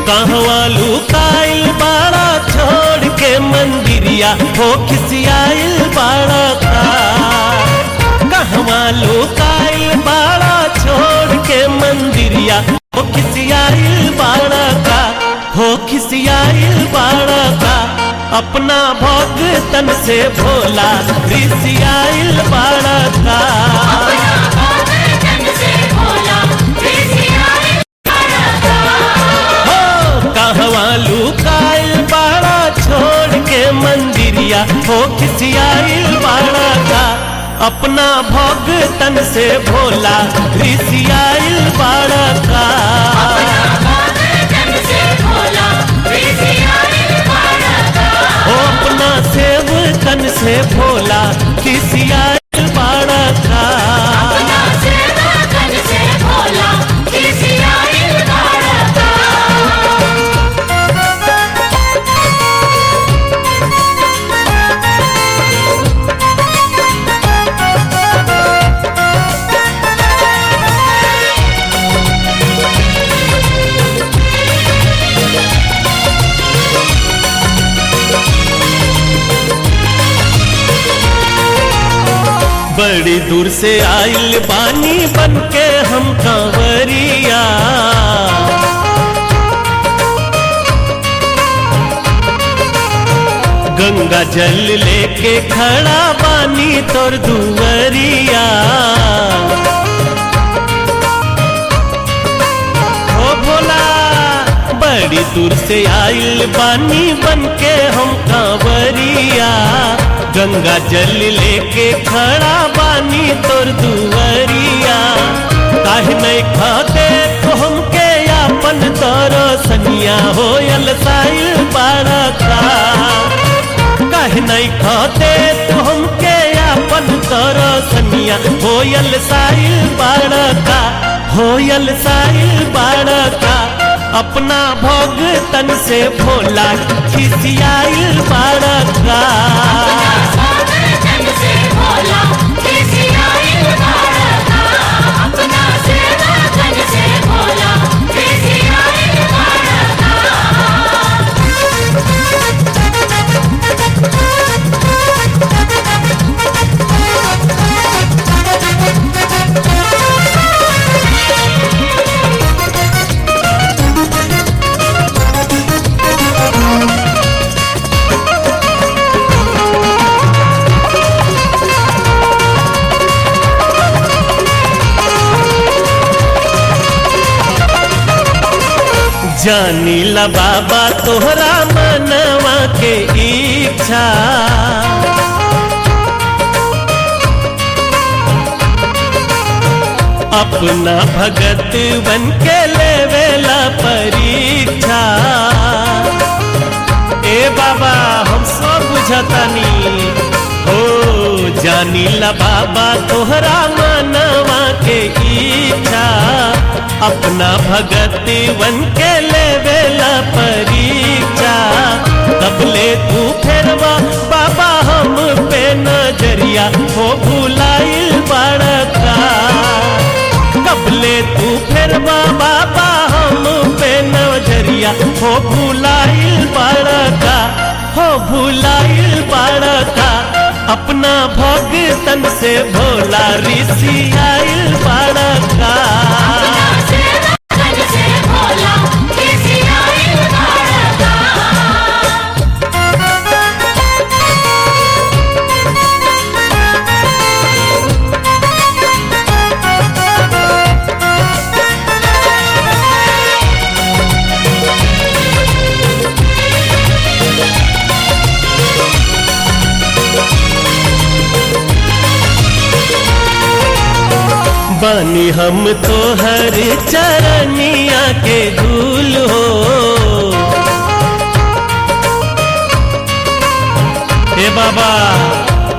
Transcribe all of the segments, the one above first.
कहवा लुकाइल बाड़ा छोड़ के मंदिरिया हो खिसियाइल बाड़ा का। कहवा लुकाइल बाड़ा छोड़ के मंदिरिया हो खिसियाइल बाड़ा का, हो खिसियाइल बाड़ा का। अपना भगतन से भोला रिसियाइल बाड़ा का। कहवा लुकाइल बाड़ा छोड़ के मंदिरिया हो खिसियाइल बाड़ा का। अपना भगतन से भोला रिसियाइल बाड़ा का। हो अपना सेवकन से भोला खिसियाइल बाड़ा का। बड़ी दूर से आइल बानी बन के हम कांवरिया। गंगा जल लेके खड़ा बानी तोर दुवरिया। ओ भोला बड़ी दूर से आइल बानी बन के हम कांवरिया। गंगा जल लेके खड़ा बानी तोर दुवरिया। काहे नहीं खाते तो हमके अपन दरसनिया होयल साइल बाड़ा का। काहे नहीं खाते तो हमके अपन दरसनिया होयल साइल बाड़ा का, होयल साइल बाड़ा का। अपना भगतन से भोला खिसियाइल बाड़ा का। जानीला बाबा तोहरा मनवा के इच्छा। अपना भगत बन के लेवेला परीक्षा। ए बाबा हम सब बुझतानी हो। जानीला बाबा तोहरा मनवा के इच्छा। अपना भगत बन के लेवेला परीक्षा। तबले तू फेरवा बाबा हम पे नजरिया हो भुलाइल बाड़ा का। कबले तू फेरवा बाबा हम पे नजरिया हो भुलाइल बाड़ा का, हो भुलाइल बाड़ा का। अपना भगतन से भोला रिसियाइल बाड़ा का। बानी हम तो हर चरनिया के धूल हो। हे बाबा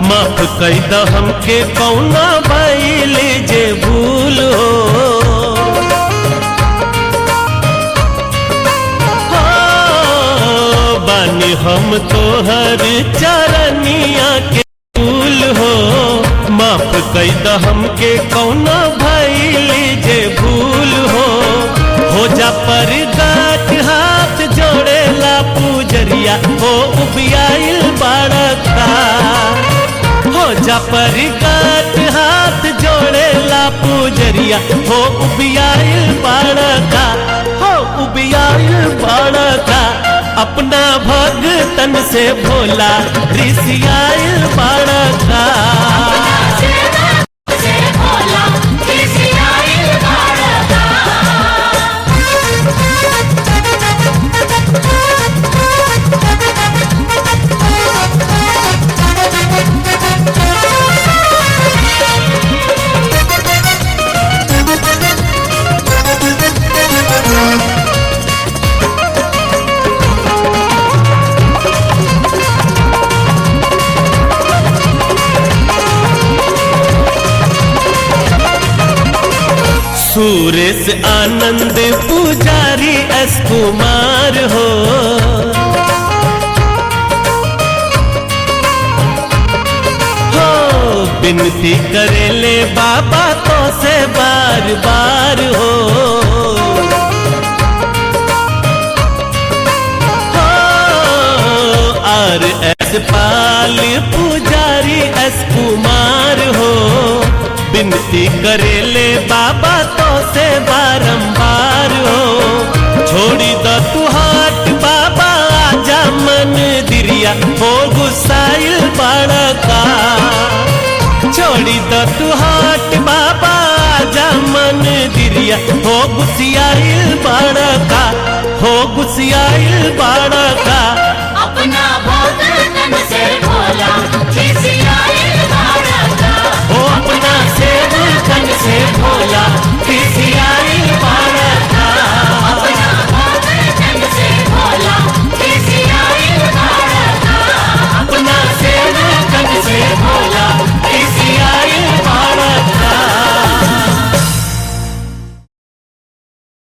माफ कर द हमके कौना भइल जे भूल हो। बानी हम तो हर चरनिया के धूल हो। माफ कई द हमके कौना भइल जे भूल हो। जा पर गाठ पुजरिया हो उबियाइल बाड़का। हो जा परिगत हाथ जोड़ेला पुजरिया हो उबियाइल बाड़का, हो उबियाइल बाड़का। अपना भगतन से भोला ऋषियाइल बाड़का। सुरेश आनंद पुजारी एस कुमार हो। हो विनती करेले बाबा तो से बार बार हो। आर एस पाल पुजारी एस कुमार हो। विनती करेले बाबा तो से बारंबार हो। छोड़ी द तू हाथ बाबा आजा मन दिरिया हो गुसाइल बाड़का। छोड़ी द तू हाथ बाबा आजा मन दिरिया हो गुसियाइल बाड़का, हो गुसियाइल बाड़का। अपना भगतन से भोला